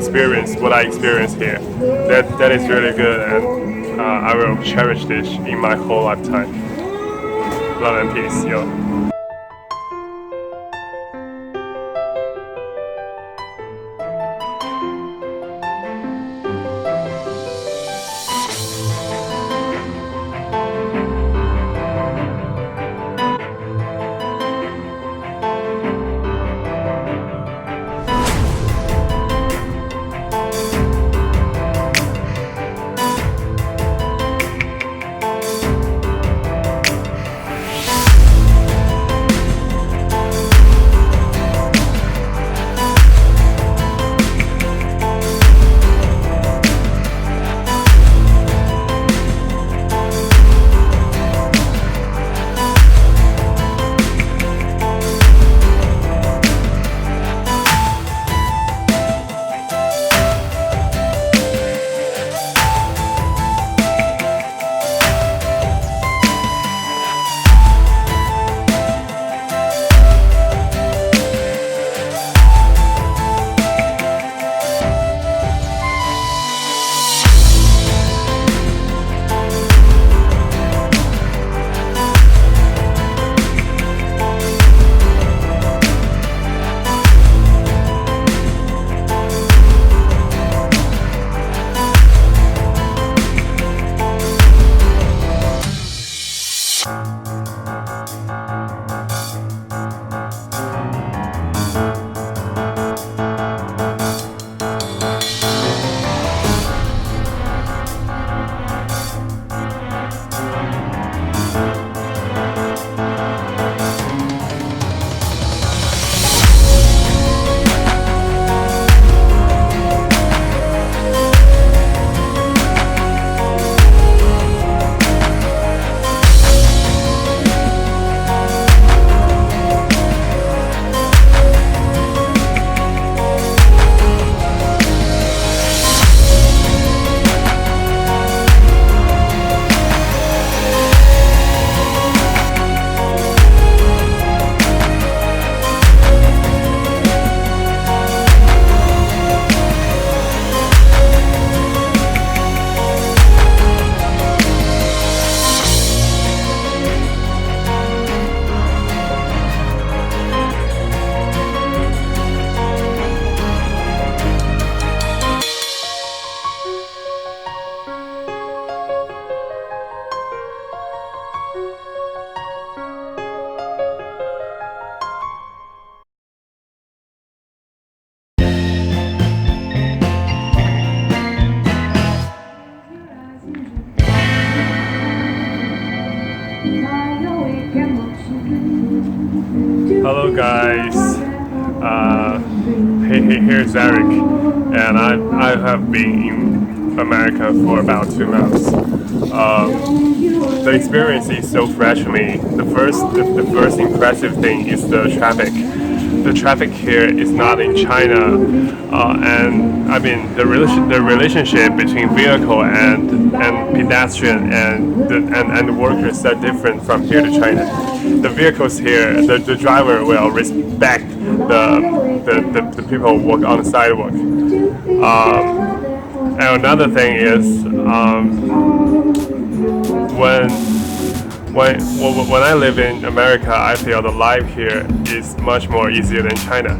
experience what I experienced here. That is really good, and I will cherish this in my whole lifetime. Love and peace, yo. Hello guys, here's Eric, and I have been in America for about 2 months. The experience is so fresh to me. The first impressive thing is the traffic. The traffic here is not in China, and I mean the relationship between vehicle and pedestrian and workers are different from here to China. The vehicles here, the driver will respect the people who walk on the sidewalk. And another thing is when I live in America, I feel the life here is much more easier than China.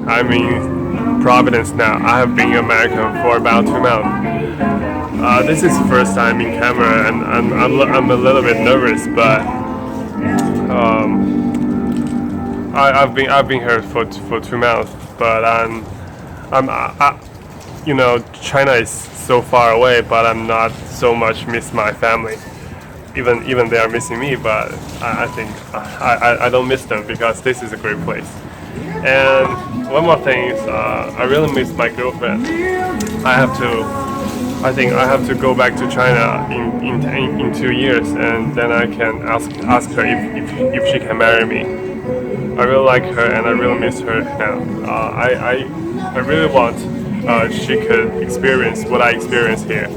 I'm in Providence now. I have been in America for about 2 months. This is the first time in camera, and I'm a little bit nervous, but I've been here for 2 months. But China is so far away, but I'm not so much miss my family. Even they are missing me, but I think I don't miss them because this is a great place. And one more thing is I really miss my girlfriend. I think I have to go back to China in 2 years, and then I can ask her if she can marry me. I really like her, and I really miss her now. I really want she could experience what I experience here.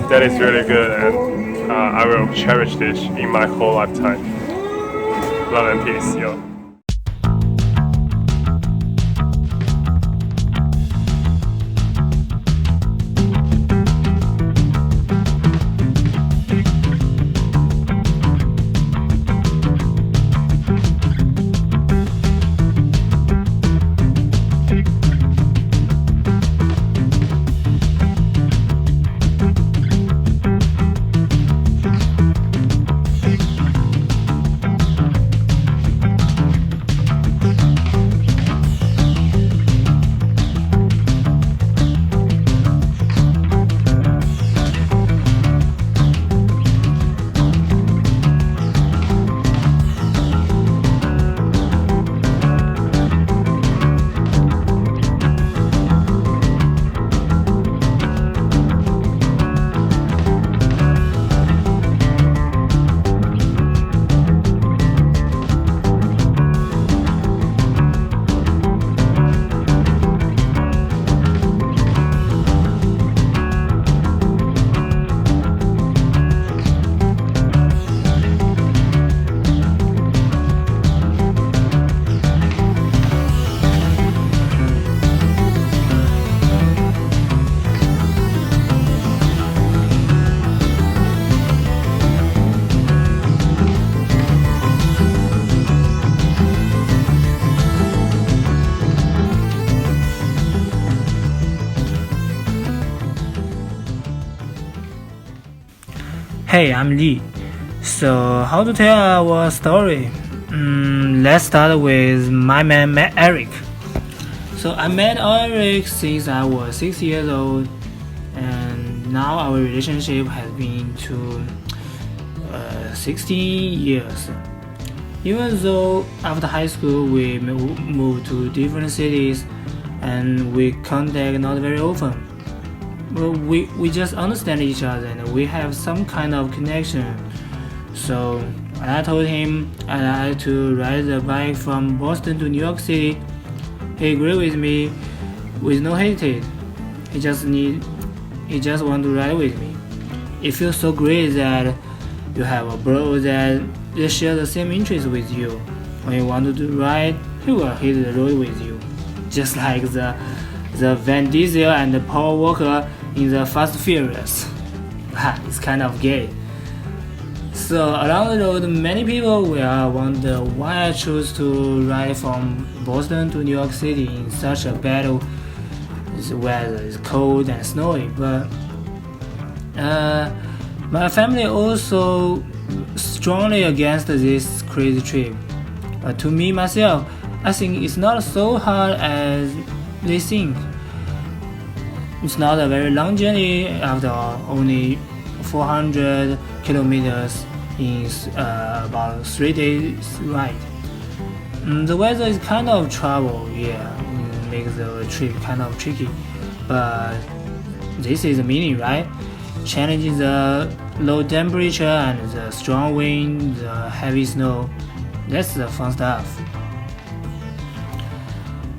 That is really good, and I will cherish this in my whole lifetime. Love and peace, yo. Hey, I'm Lee. So, how to tell our story? Let's start with my man Eric. So, I met Eric since I was 6 years old, and now our relationship has been to 16 years. Even though after high school we moved to different cities and we contact not very often, well, we just understand each other and we have some kind of connection. So I told him I like to ride the bike from Boston to New York City. He agreed with me with no hesitate. He just want to ride with me. It feels so great that you have a bro that share the same interests with you. When you want to ride, he will hit the road with you, just like the Vin Diesel and the Paul Walker in the Fast Furious. It's kind of gay. So along the road, many people will wonder why I chose to ride from Boston to New York City in such a bad weather. It's cold and snowy, but my family also strongly against this crazy trip. But to me myself, I think it's not so hard as they think. It's not a very long journey after all, only 400 kilometers in about 3 days ride. The weather is kind of trouble, makes the trip kind of tricky, but this is the meaning, right? Challenging the low temperature and the strong wind, the heavy snow, that's the fun stuff.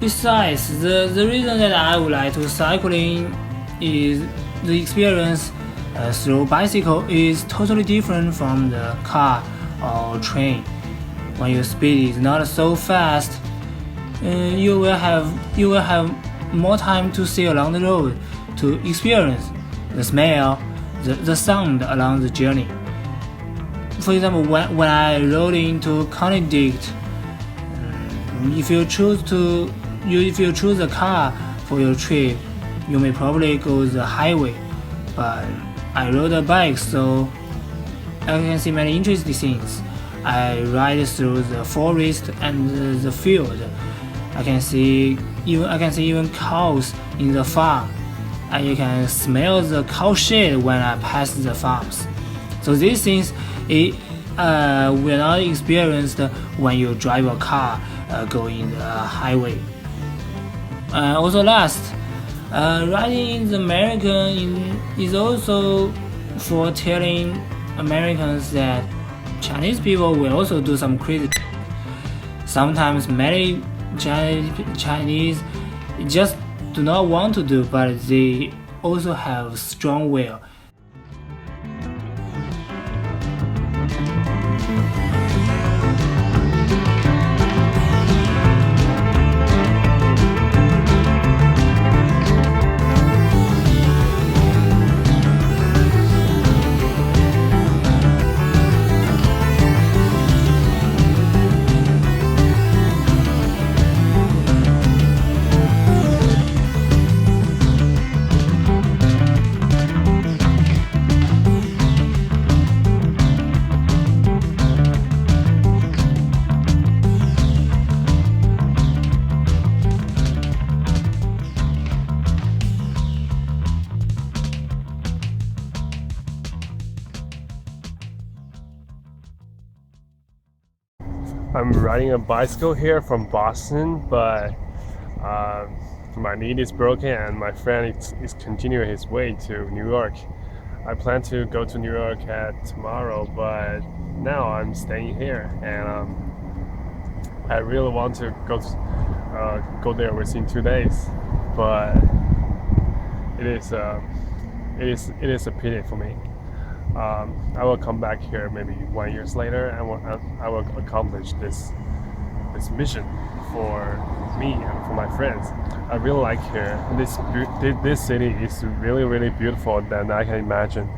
Besides, the reason that I would like to cycling is the experience through bicycle is totally different from the car or train. When your speed is not so fast, you will have more time to see along the road, to experience the smell, the sound along the journey. For example, when I rode into Connecticut, if you choose to if you choose a car for your trip, you may probably go the highway. But I rode a bike, so I can see many interesting things. I ride through the forest and the field. I can see even cows in the farm, and you can smell the cow shit when I pass the farms. So these things will not experienced when you drive a car going the highway. Also last, riding in America is also for telling Americans that Chinese people will also do some crazy. Sometimes many Chinese just do not want to do, but they also have strong will. I'm riding a bicycle here from Boston, but my knee is broken and my friend is continuing his way to New York. I plan to go to New York tomorrow, but now I'm staying here, and I really want to go there within 2 days, but it is a pity for me. I will come back here maybe 1 year later, and I will accomplish this mission for me and for my friends. I really like here. This city is really beautiful than I can imagine.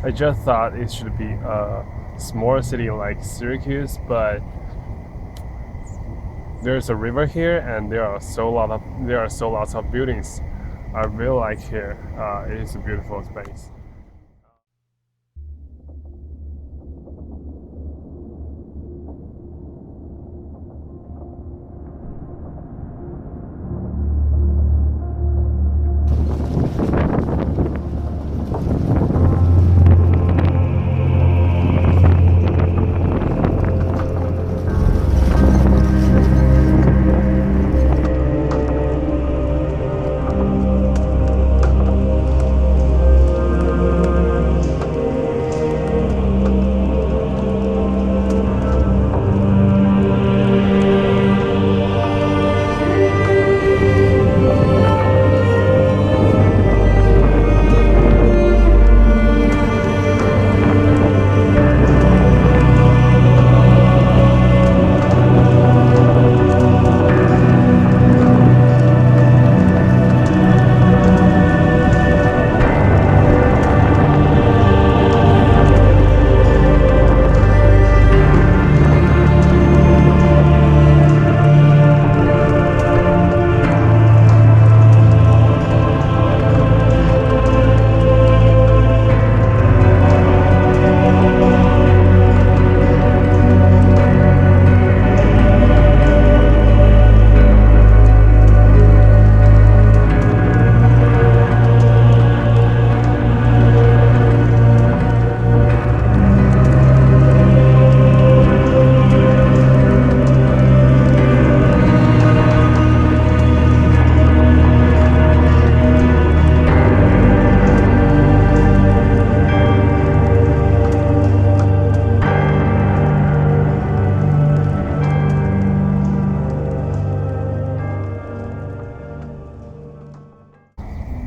I just thought it should be a small city like Syracuse, but there's a river here, and there are so lots of buildings. I really like here. It is a beautiful space.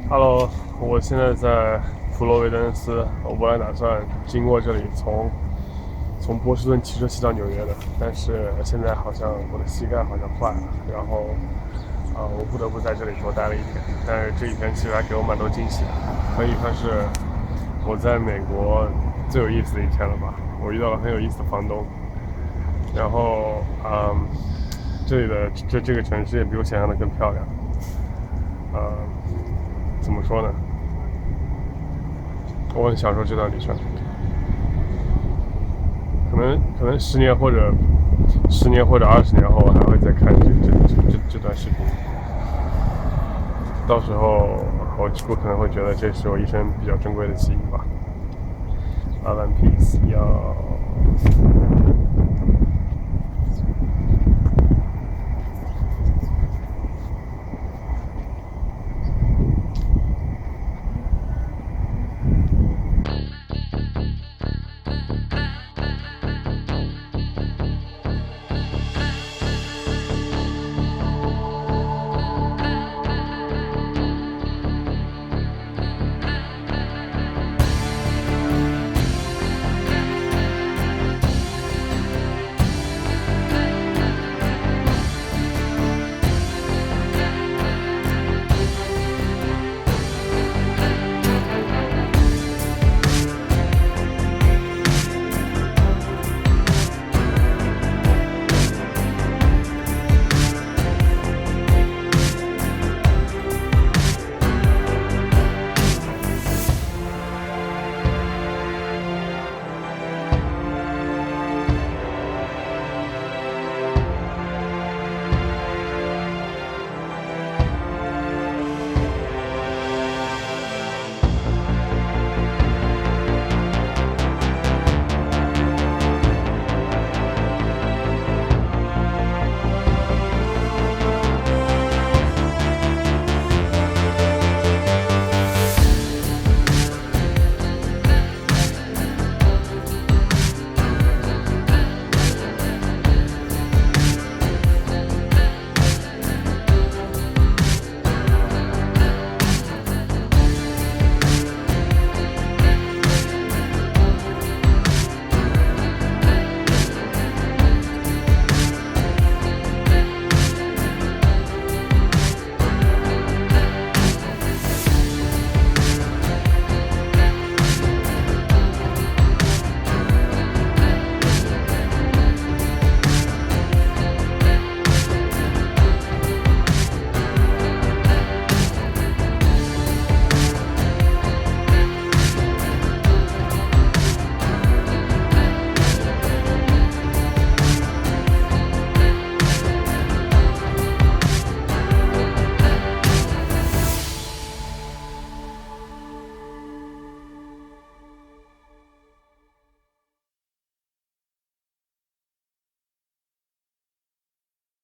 Hello， 我现在在佛罗维登斯，我本来打算经过这里从波士顿骑车骑到纽约的，但是现在好像我的膝盖好像坏了，然后我不得不在这里多待了一天。但是这一天其实还给我蛮多惊喜的，可以算是我在美国最有意思的一天了吧。我遇到了很有意思的房东，然后这里的这个城市也比我想象的更漂亮。怎么说呢？我很享受这段旅程。可能10年或者20年后，我还会再看这段视频。到时候我可能会觉得这是我一生比较珍贵的记忆吧。Love and peace，要。